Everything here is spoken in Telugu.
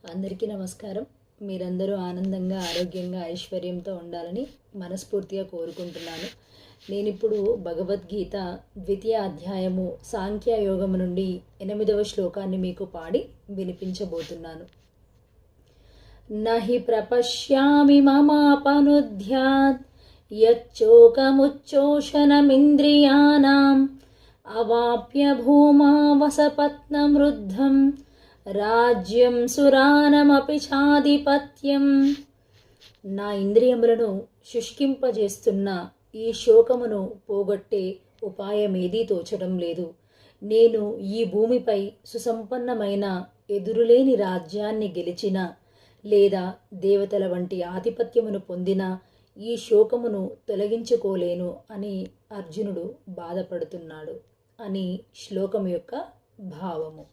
అందరికీ నమస్కారం. మీరందరూ ఆనందంగా, ఆరోగ్యంగా, ఐశ్వర్యంతో ఉండాలని మనస్ఫూర్తిగా కోరుకుంటున్నాను. నేనిప్పుడు భగవద్గీత ద్వితీయ అధ్యాయము సాంఖ్యయోగము నుండి 8వ శ్లోకాన్ని మీకు పాడి వినిపించబోతున్నాను. నహి ప్రపశ్యామి మమాపనుధ్యాత్ యచ్చోకముచ్చోషణమింద్రియాణం అవాప్య భూమా వసపత్నమృద్ధం రాజ్యం సురానమపి చాధిపత్యం. నా ఇంద్రియములను శుష్కింపజేస్తున్న ఈ శోకమును పోగొట్టే ఉపాయమేదీ తోచడం లేదు. నేను ఈ భూమిపై సుసంపన్నమైన ఎదురులేని రాజ్యాన్ని గెలిచిన లేదా దేవతల వంటి ఆధిపత్యమును పొందిన ఈ శోకమును తొలగించుకోలేను అని అర్జునుడు బాధపడుతున్నాడు అని శ్లోకం యొక్క భావము.